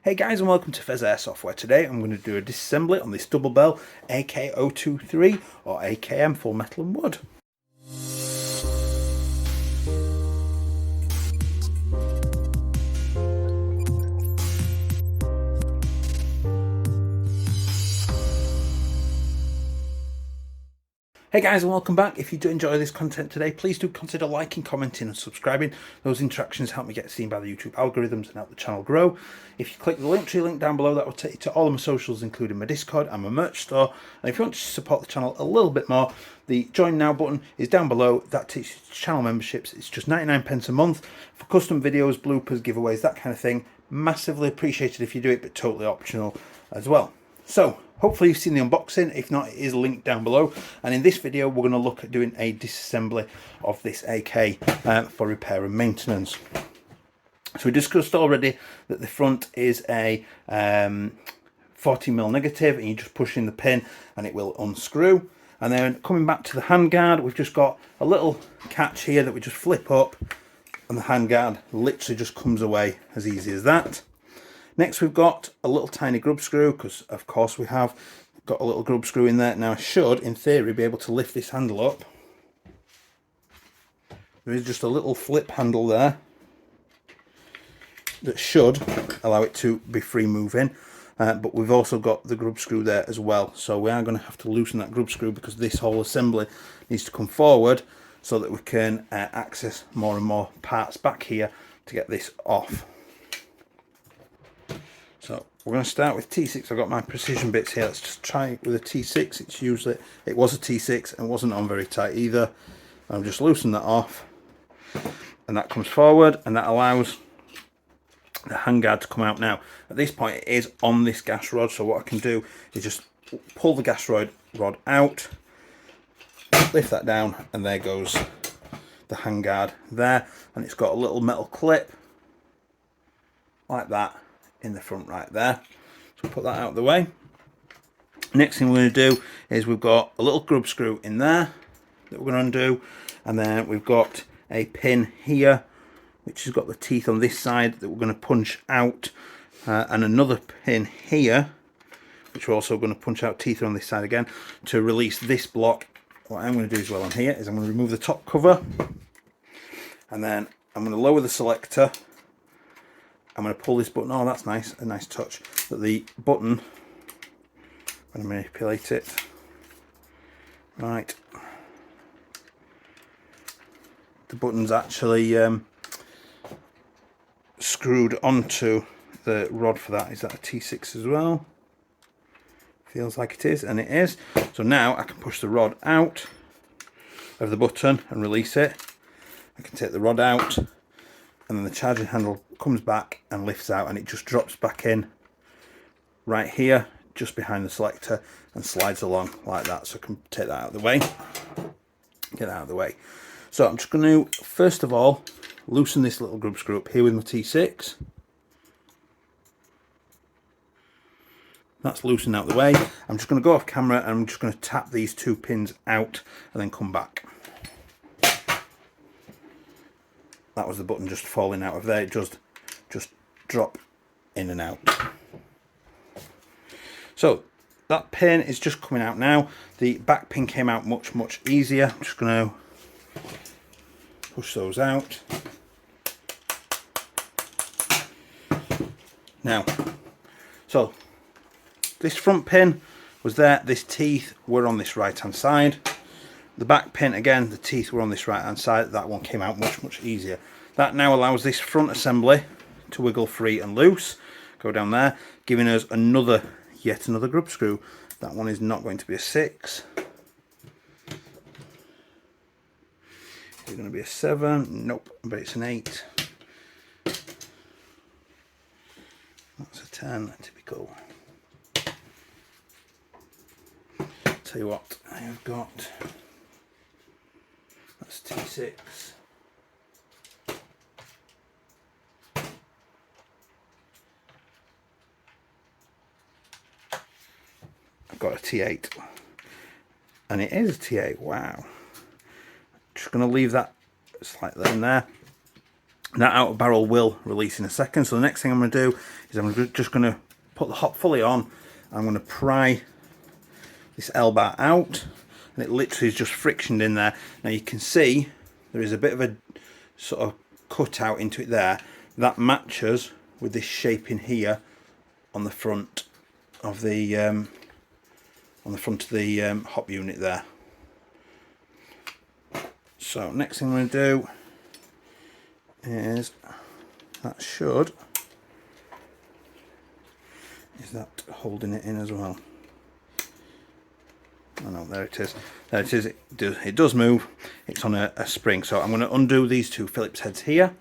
Hey guys, and welcome to Pheas Airsoft, where today I'm going to do a disassembly on this Double Bell AK023 or AKM full metal and wood. Hey guys, and welcome back. If you do enjoy this content today, please do consider liking, commenting and subscribing. Those interactions help me get seen by the YouTube algorithms and help the channel grow. If you click the Linktree link down below, that will take you to all of my socials, including my Discord and my merch store. And if you want to support the channel a little bit more, the Join Now button is down below. That takes you to channel memberships. It's just 99p a month for custom videos, bloopers, giveaways, that kind of thing. Massively appreciated if you do it, but totally optional as well. So, hopefully you've seen the unboxing. If not, it is linked down below. And in this video, we're going to look at doing a disassembly of this AK for repair and maintenance. So we discussed already that the front is a 40mm negative, and you just push in the pin and it will unscrew. And then coming back to the handguard, we've just got a little catch here that we just flip up, and the handguard literally just comes away as easy as that. Next, we've got a little tiny grub screw, because of course we have got a little grub screw in there. Now I should, in theory, be able to lift this handle up. There is just a little flip handle there that should allow it to be free moving, but we've also got the grub screw there as well. So we are going to have to loosen that grub screw, because this whole assembly needs to come forward so that we can access more and more parts back here to get this off. So we're going to start with T6. I've got my precision bits here. Let's just try it with a T6. It was a T6 and wasn't on very tight either. I'm just loosening that off, and that comes forward, and that allows the handguard to come out. Now at this point it is on this gas rod, so what I can do is just pull the gas rod out, lift that down, and there goes the handguard there, and it's got a little metal clip like that in the front right there. So put that out of the way. Next thing we're going to do is we've got a little grub screw in there that we're going to undo, and then we've got a pin here which has got the teeth on this side that we're going to punch out, and another pin here which we're also going to punch out teeth on this side again to release this block. What I'm going to do as well on here is I'm going to remove the top cover, and then I'm going to lower the selector. I'm going to pull this button. Oh, that's nice, a nice touch that the button, when I manipulate it, right, the button's actually screwed onto the rod for that. Is that a T6 as well? Feels like it is, and it is. So now I can push the rod out of the button and release it. I can take the rod out, and then the charging handle comes back and lifts out, and it just drops back in right here just behind the selector and slides along like that. So I can take that out of the way, get that out of the way. So I'm just going to first of all loosen this little grub screw up here with my T6. That's loosened out of the way. I'm just going to go off camera, and I'm just going to tap these two pins out and then come back. That was the button just falling out of there. It just drop in and out. So that pin is just coming out now. The back pin came out much easier. I'm just going to push those out. Now, so this front pin was there. This teeth were on this right hand side. The back pin, again, the teeth were on this right hand side. That one came out much easier. That now allows this front assembly to wiggle free and loose, go down there, giving us yet another grub screw. That one is not going to be a 6. Is it going to be a 7? Nope, but it's an 8. That's a 10, typical. Tell you what, I have got, that's T6. Got a T8, and it is a T8. Wow. Just going to leave that slightly in there. That outer barrel will release in a second. So the next thing I'm going to do is I'm just going to put the hop fully on. I'm going to pry this L-bar out, and it literally is just frictioned in there. Now you can see there is a bit of a sort of cut out into it there. That matches with this shape in here on the front of the hop unit there. So next thing I'm going to do is that holding it in as well. Oh no, there it is. There it is. It does move. It's on a spring. So I'm going to undo these two Phillips heads here.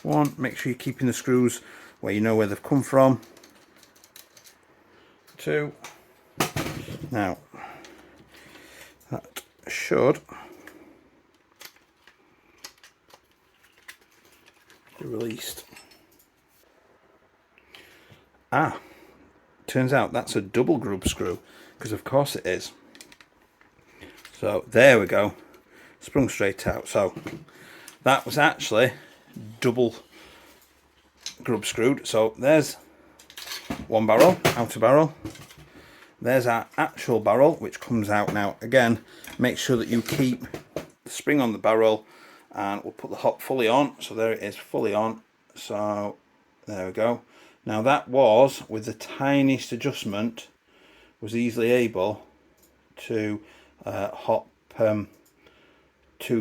One, make sure you're keeping the screws where you know where they've come from. Two, now that should be released. Turns out that's a double groove screw, because of course it is. So there we go, sprung straight out. So that was actually double grub screwed. So there's one barrel, outer barrel. There's our actual barrel, which comes out now. Again, make sure that you keep the spring on the barrel, and we'll put the hop fully on. So there it is, fully on. So there we go. Now that was, with the tiniest adjustment, was easily able to hop 2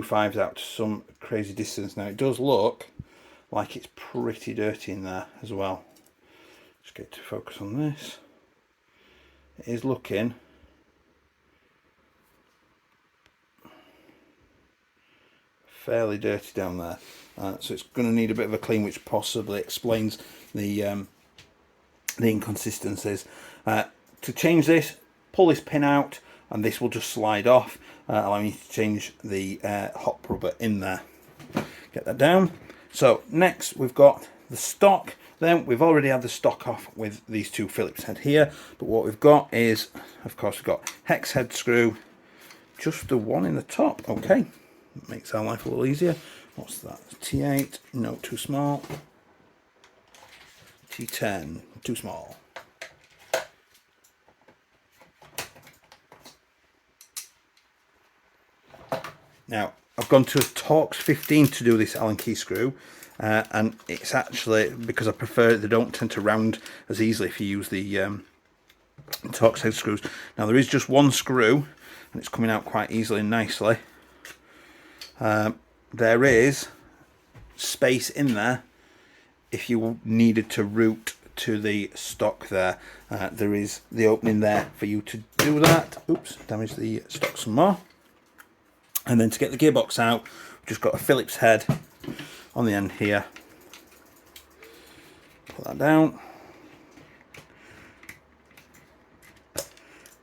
5s out to some crazy distance. Now it does look like it's pretty dirty in there as well. Just get to focus on this. It is looking fairly dirty down there, so it's going to need a bit of a clean, which possibly explains the inconsistencies. To change this, pull this pin out, and this will just slide off, allowing you to change the hop rubber in there. Get that down. So next we've got the stock. Then we've already had the stock off with these two Phillips head here, but what we've got is, of course, we've got hex head screw, just the one in the top. Okay, makes our life a little easier. What's that? T8, no, too small. T10, too small. Now I've gone to a Torx 15 to do this Allen key screw, and it's actually because I prefer it. They don't tend to round as easily if you use the Torx head screws. Now there is just one screw, and it's coming out quite easily and nicely. There is space in there if you needed to route to the stock there. There is the opening there for you to do that. Oops, damaged the stock some more. And then to get the gearbox out, we've just got a Phillips head on the end here. Put that down.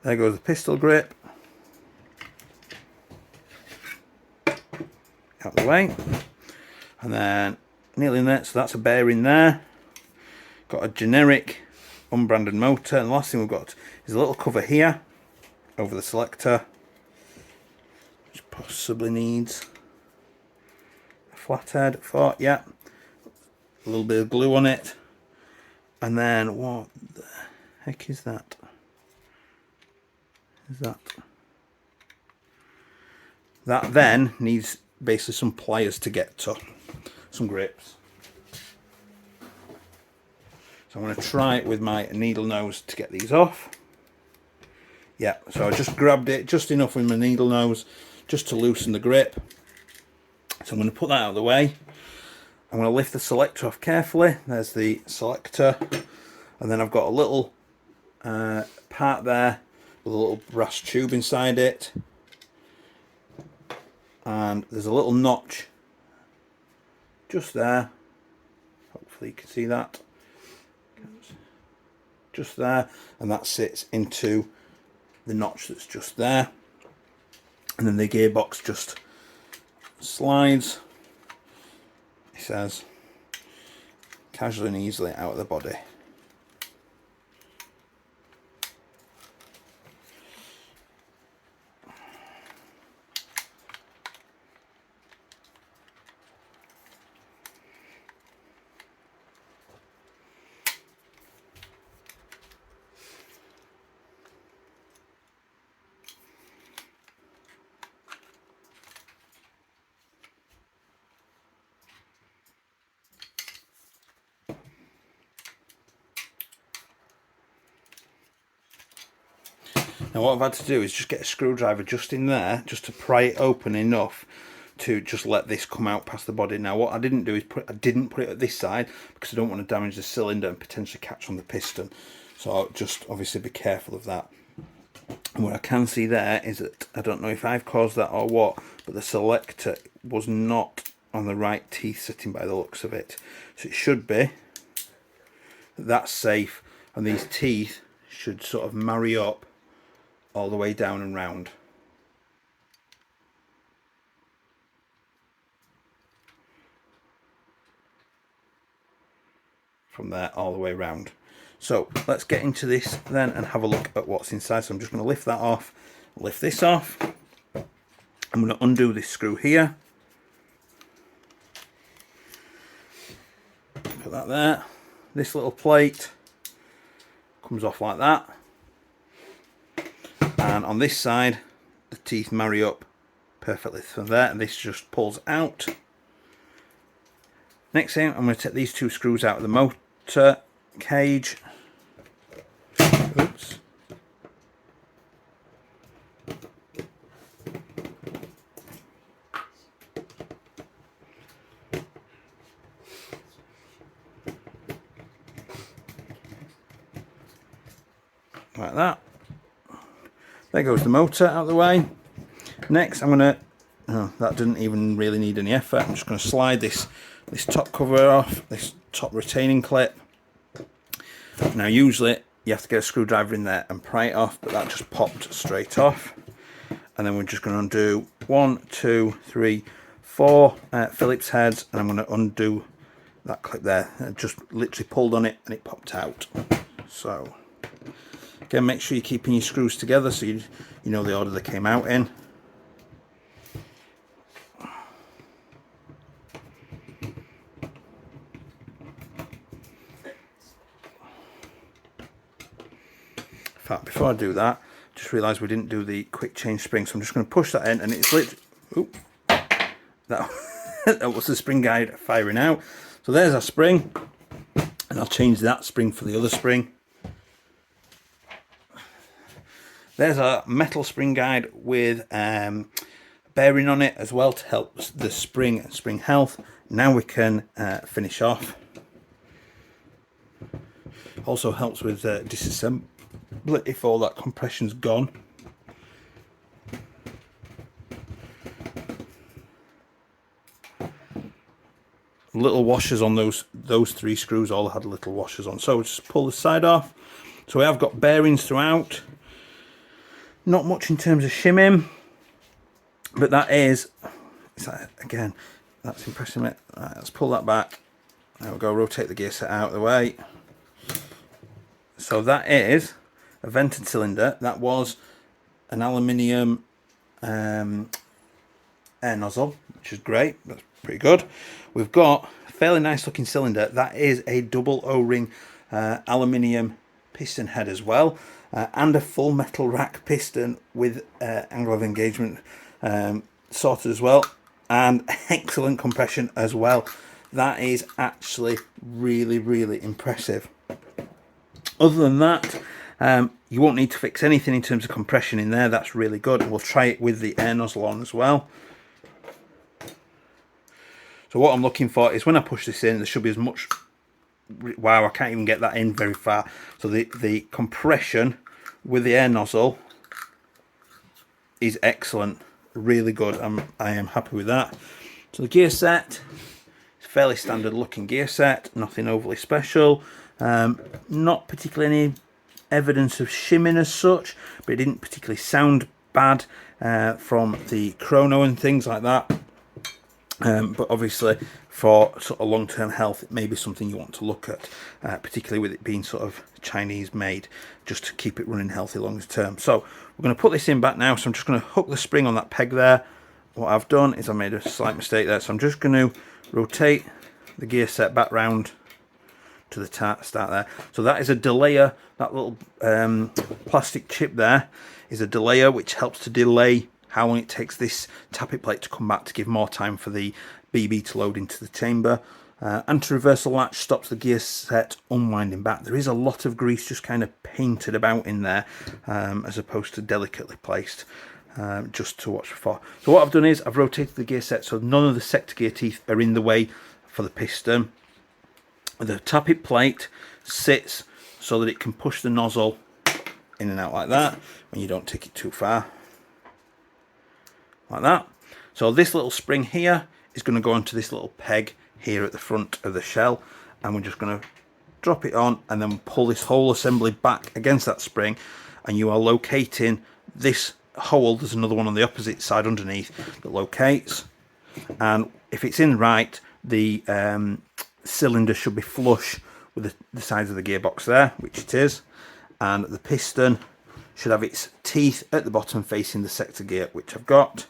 There goes the pistol grip. Out of the way. And then nearly in there, so that's a bearing there. Got a generic unbranded motor, and the last thing we've got is a little cover here over the selector, which possibly needs a flathead for, yeah, a little bit of glue on it. And then what the heck is that? That then needs basically some pliers to get to, some grips. So I'm going to try it with my needle nose to get these off. Yeah, so I just grabbed it just enough with my needle nose just to loosen the grip. So I'm going to put that out of the way. I'm going to lift the selector off carefully. There's the selector, and then I've got a little part there with a little brass tube inside it, and there's a little notch just there. Hopefully you can see that. Just there, and that sits into the notch that's just there, and then the gearbox just slides, it says, casually and easily out of the body. Now what I've had to do is just get a screwdriver just in there, just to pry it open enough to just let this come out past the body. Now what I didn't do is I didn't put it at this side because I don't want to damage the cylinder and potentially catch on the piston. So I'll just obviously be careful of that. And what I can see there is that, I don't know if I've caused that or what, but the selector was not on the right teeth setting by the looks of it. So it should be. That's safe, and these teeth should sort of marry up all the way down and round. From there all the way round. So let's get into this then and have a look at what's inside. So I'm just going to lift that off, lift this off. I'm going to undo this screw here. Put that there. This little plate comes off like that. And on this side, the teeth marry up perfectly from there, and this just pulls out. Next thing, I'm going to take these two screws out of the motor cage. Oops. Like that. There goes the motor out of the way. Next I'm going to, oh, that didn't even really need any effort. I'm just going to slide this top cover off, this top retaining clip. Now usually you have to get a screwdriver in there and pry it off, but that just popped straight off. And then we're just going to undo 1, 2, 3, 4 Phillips heads, and I'm going to undo that clip there. I just literally pulled on it and it popped out. So again, make sure you're keeping your screws together so you know the order they came out in. In fact, before I do that, just realised we didn't do the quick change spring, so I'm just going to push that in, and it's literally, oop, that was the spring guide firing out. So there's our spring, and I'll change that spring for the other spring. There's a metal spring guide with bearing on it as well to help the spring and spring health. Now we can finish off. Also helps with disassembly if all that compression's gone. Little washers on those three screws all had little washers on. So just pull the side off. So we have got bearings throughout. Not much in terms of shimming, but that is again, that's impressing me. Right, let's pull that back. There we go, rotate the gear set out of the way. So that is a vented cylinder. That was an aluminium air nozzle, which is great. That's pretty good. We've got a fairly nice looking cylinder. That is a double O-ring aluminium piston head as well. And a full metal rack piston with angle of engagement sorted as well, and excellent compression as well. That is actually really impressive. Other than that, you won't need to fix anything in terms of compression in there. That's really good, and we'll try it with the air nozzle on as well. So what I'm looking for is when I push this in, there should be as much, wow, I can't even get that in very far. So the compression with the air nozzle is excellent, really good. I am happy with that. So the gear set is a fairly standard looking gear set, nothing overly special. Not particularly any evidence of shimming as such, but it didn't particularly sound bad from the chrono and things like that. But obviously for sort of long-term health, it may be something you want to look at, particularly with it being sort of Chinese made, just to keep it running healthy long term. So we're going to put this in back now. So I'm just going to hook the spring on that peg there. What I've done is I made a slight mistake there, so I'm just going to rotate the gear set back round to the start there. So that is a delayer. That little plastic chip there is a delayer, which helps to delay how long it takes this tappet plate to come back to give more time for the BB to load into the chamber. Anti-reversal latch stops the gear set unwinding back. There is a lot of grease just kind of painted about in there, as opposed to delicately placed, just to watch for. So what I've done is I've rotated the gear set so none of the sector gear teeth are in the way for the piston. The tappet plate sits so that it can push the nozzle in and out like that when you don't take it too far, like that. So this little spring here is going to go onto this little peg here at the front of the shell, and we're just going to drop it on and then pull this whole assembly back against that spring, and you are locating this hole. There's another one on the opposite side underneath that locates, and if it's in right, the cylinder should be flush with the sides of the gearbox there, which it is, and the piston should have its teeth at the bottom facing the sector gear, which I've got.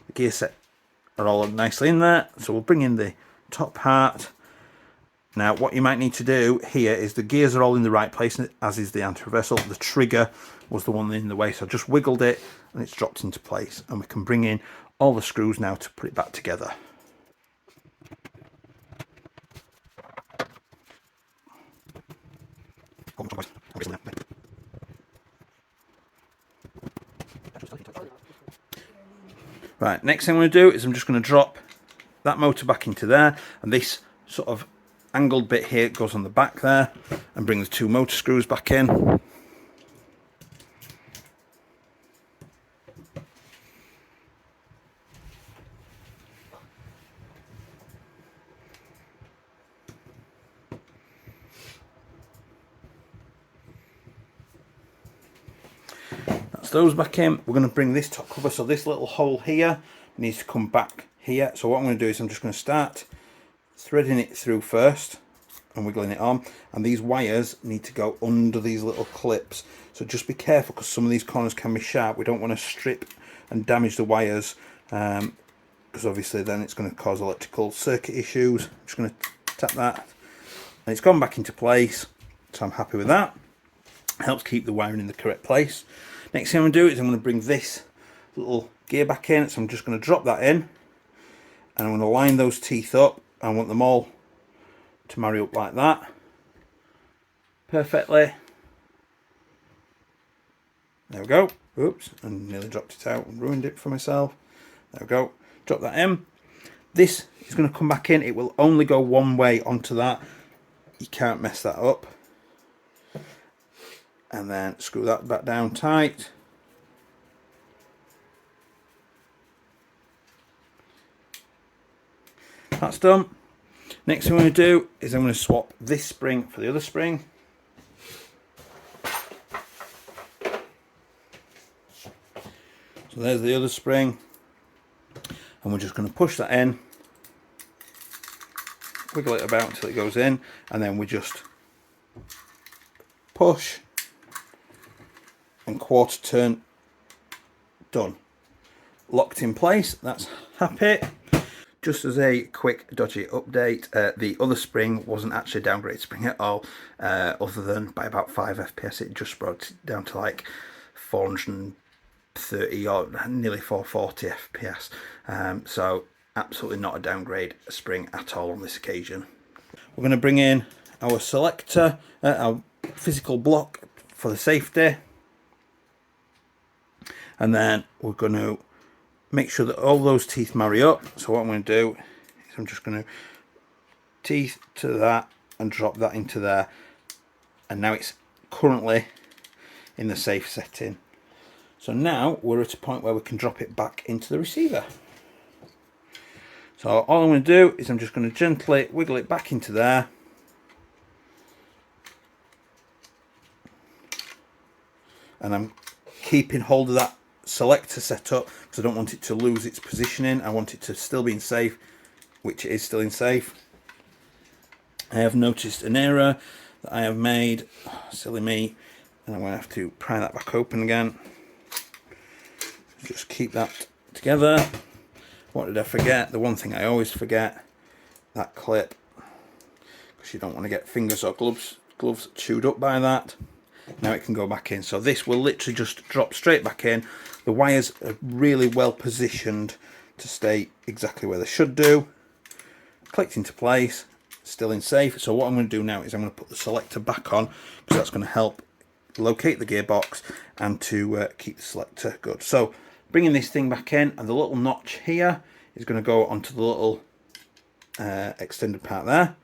The gear set are all nicely in there, so we'll bring in the top part. Now what you might need to do here is the gears are all in the right place, as is the anti-reversal. The trigger was the one in the way, so I just wiggled it and it's dropped into place, and we can bring in all the screws now to put it back together. Right, next thing I'm going to do is I'm just going to drop that motor back into there, and this sort of angled bit here goes on the back there, and bring the two motor screws back in. That's those back in. We're going to bring this top cover, so this little hole here needs to come back here. So what I'm going to do is I'm just going to start threading it through first and wiggling it on, and these wires need to go under these little clips, so just be careful because some of these corners can be sharp. We don't want to strip and damage the wires, because obviously then it's going to cause electrical circuit issues. I'm just going to tap that, and it's gone back into place, so I'm happy with that. Helps keep the wiring in the correct place. Next thing I'm going to do is I'm going to bring this little gear back in, so I'm just going to drop that in, and I'm going to line those teeth up. I want them all to marry up like that perfectly. There we go. Oops, and nearly dropped it out and ruined it for myself. There we go. Drop that in. This is going to come back in. It will only go one way onto that. You can't mess that up. And then screw that back down tight. That's done. Next thing I'm going to do is I'm going to swap this spring for the other spring. So there's the other spring, and we're just going to push that in, wiggle it about until it goes in, and then we just push and quarter turn. Done. Locked in place. That's happy. Just as a quick dodgy update, the other spring wasn't actually a downgraded spring at all, other than by about 5 FPS. It just brought it down to like 430 or nearly 440 FPS. So absolutely not a downgrade spring at all on this occasion. We're going to bring in our selector, our physical block for the safety, and then we're going to make sure that all those teeth marry up. So what I'm going to do is I'm just going to teeth to that and drop that into there, and now it's currently in the safe setting. So now we're at a point where we can drop it back into the receiver. So all I'm going to do is I'm just going to gently wiggle it back into there, and I'm keeping hold of that selector set up because I don't want it to lose its positioning. I want it to still be in safe, which it is still in safe. I have noticed an error that I have made. Oh, silly me. And I'm going to have to pry that back open again. Just keep that together. What did I forget? The one thing I always forget, that clip, because you don't want to get fingers or gloves chewed up by that. Now it can go back in. So this will literally just drop straight back in. The wires are really well positioned to stay exactly where they should do. Clicked into place, still in safe. So what I'm going to do now is I'm going to put the selector back on, because that's going to help locate the gearbox and to keep the selector good. So bringing this thing back in, and the little notch here is going to go onto the little extended part there,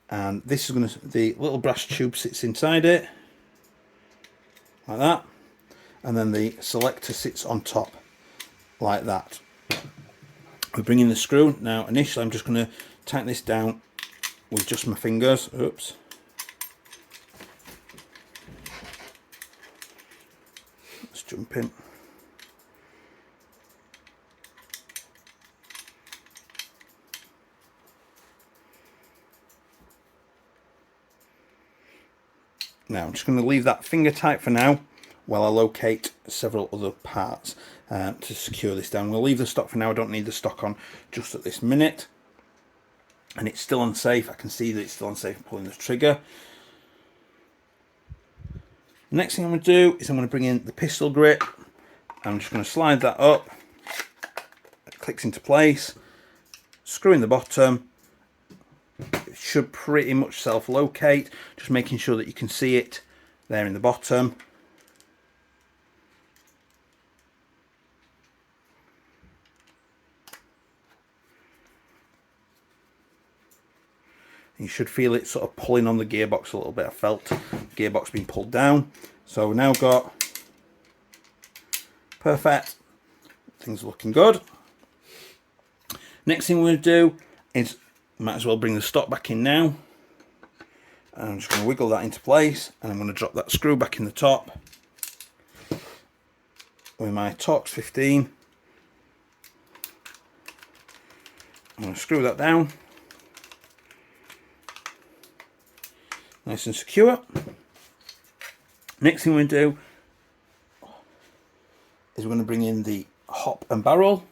and this is going to, the little brass tube sits inside it like that, and then the selector sits on top like that. We're bringing the screw now. Initially I'm just going to tighten this down with just my fingers. Oops. Let's jump in. Now I'm just going to leave that finger tight for now while I locate several other parts to secure this down. We'll leave the stock for now. I don't need the stock on just at this minute. And it's still unsafe. I can see that it's still unsafe pulling the trigger. Next thing I'm going to do is I'm going to bring in the pistol grip. I'm just going to slide that up. It clicks into place. Screw in the bottom. It should pretty much self-locate. Just making sure that you can see it there in the bottom. You should feel it sort of pulling on the gearbox a little bit. I felt the gearbox being pulled down. So we've now got perfect. Things are looking good. Next thing we're going to do is, might as well bring the stock back in now. And I'm just going to wiggle that into place, and I'm going to drop that screw back in the top with my Torx 15. I'm going to screw that down. Nice and secure. Next thing we're going to do is we're going to bring in the hop and barrel.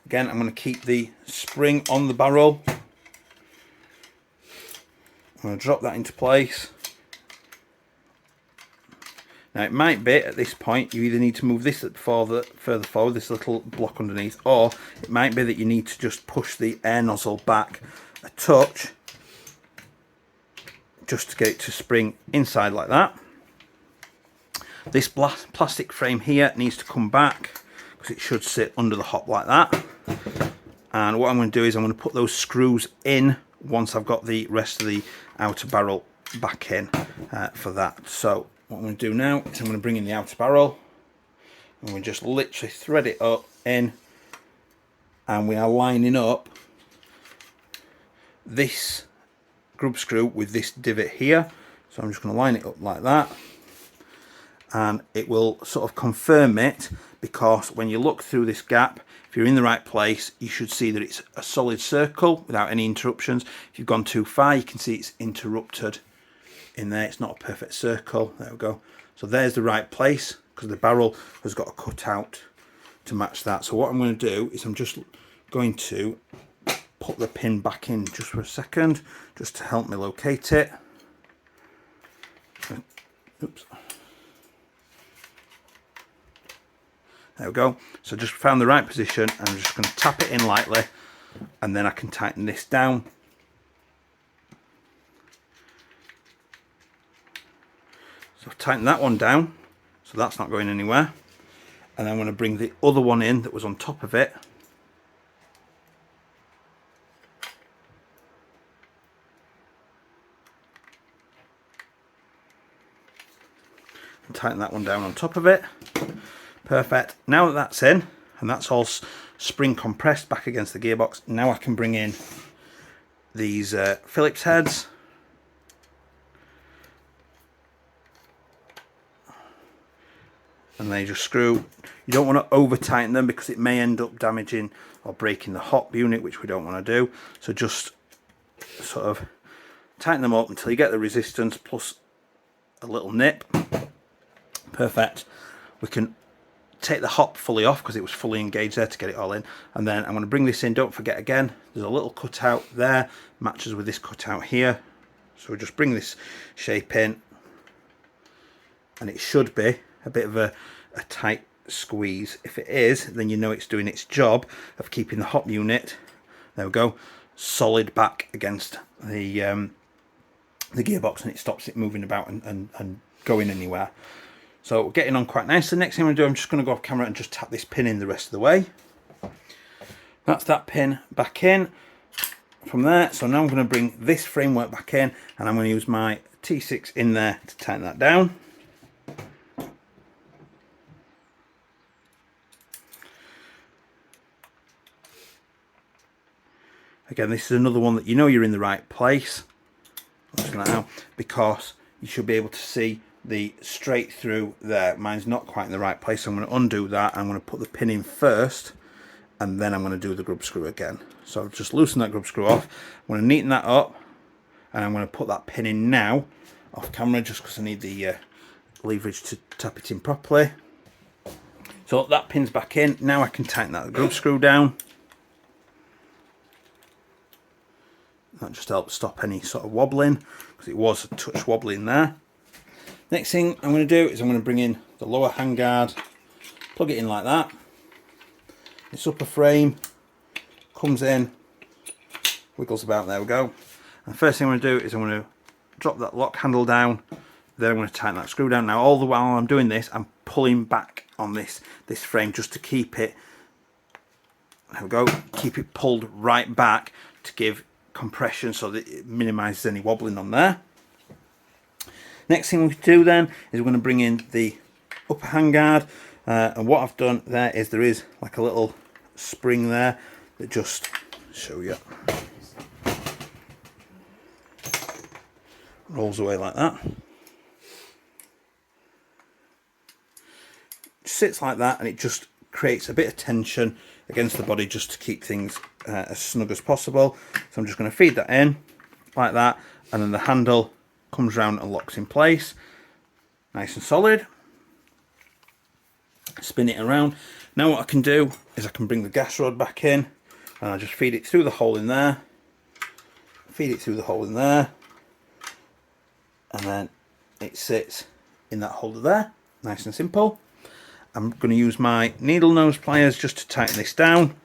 Again, I'm going to keep the spring on the barrel. I'm going to drop that into place. Now it might be at this point you either need to move this further forward, this little block underneath, or it might be that you need to just push the air nozzle back a touch just to get it to spring inside like that. This plastic frame here needs to come back because it should sit under the hop like that. And what I'm going to do is I'm going to put those screws in once I've got the rest of the outer barrel back in for that. So what I'm going to do now is I'm going to bring in the outer barrel, and we just literally thread it up in, and we are lining up this grub screw with this divot here. So I'm just going to line it up like that, and it will sort of confirm it, because when you look through this gap, if you're in the right place, you should see that it's a solid circle without any interruptions. If you've gone too far, you can see it's interrupted in there. It's not a perfect circle. There we go. So there's the right place, because the barrel has got a cut out to match that. So what I'm going to do is I'm just going to put the pin back in just for a second, just to help me locate it. Oops. There we go. So just found the right position, and I'm just going to tap it in lightly, and then I can tighten this down. So I've tightened that one down, so that's not going anywhere. And I'm going to bring the other one in that was on top of it. And tighten that one down on top of it. Perfect. Now that that's in, and that's all spring compressed back against the gearbox, now I can bring in these Phillips heads. And they just screw. You don't want to over tighten them, because it may end up damaging or breaking the hop unit, which we don't want to do. So just sort of tighten them up until you get the resistance plus a little nip. Perfect. We can take the hop fully off because it was fully engaged there to get it all in, and then I'm going to bring this in. Don't forget, again, there's a little cutout there, matches with this cutout here, so we just bring this shape in, and it should be a bit of a tight squeeze. If it is, then you know it's doing its job of keeping the hop unit, there we go, solid back against the gearbox, and it stops it moving about and going anywhere. So we're getting on quite nicely. Next thing I'm going to do, I'm just going to go off camera and just tap this pin in the rest of the way. That's that pin back in from there. So now I'm going to bring this framework back in, and I'm going to use my T6 in there to tighten that down. Again, this is another one that you know you're in the right place. Now, because you should be able to see the straight through there. Mine's not quite in the right place, so I'm going to undo that. I'm going to put the pin in first, and then I'm going to do the grub screw again. So I've just loosened that grub screw off. I'm going to neaten that up, and I'm going to put that pin in now off camera, just because I need the leverage to tap it in properly. So that pin's back in. Now I can tighten that grub screw down. That just helps stop any sort of wobbling, because it was a touch wobbling there. Next thing I'm going to do is I'm going to bring in the lower handguard, plug it in like that. This upper frame comes in, wiggles about, there we go. And the first thing I'm going to do is I'm going to drop that lock handle down, then I'm going to tighten that screw down. Now all the while I'm doing this, I'm pulling back on this frame just to keep it, there we go, keep it pulled right back to give compression so that it minimises any wobbling on there. Next thing we do then is we're going to bring in the upper handguard, and what I've done there is there is like a little spring there that just show you rolls away like that. It sits like that, and it just creates a bit of tension against the body just to keep things as snug as possible. So I'm just going to feed that in like that, and then the handle comes round and locks in place nice and solid. Spin it around. Now what I can do is I can bring the gas rod back in, and I just feed it through the hole in there, feed it through the hole in there, and then it sits in that holder there, nice and simple. I'm going to use my needle nose pliers just to tighten this down.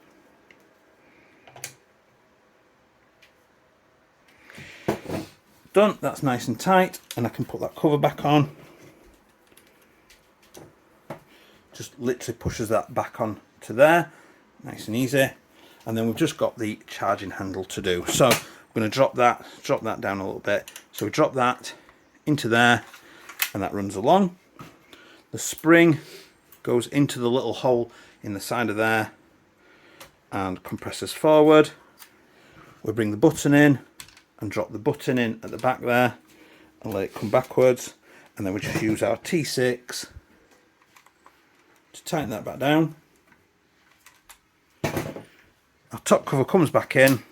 Done, that's nice and tight, and I can put that cover back on. Just literally pushes that back on to there, nice and easy. And then we've just got the charging handle to do. So I'm going to drop that down a little bit. So we drop that into there, and that runs along. The spring goes into the little hole in the side of there and compresses forward. We bring the button in and drop the button in at the back there and let it come backwards, and then we just use our T6 to tighten that back down. Our top cover comes back in.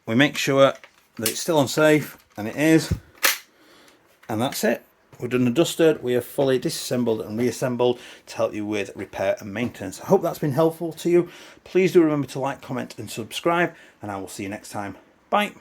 We make sure that it's still unsafe, and it is. And that's it. We're done and dusted. We have fully disassembled and reassembled to help you with repair and maintenance. I hope that's been helpful to you. Please do remember to like, comment and subscribe, and I will see you next time. Bye.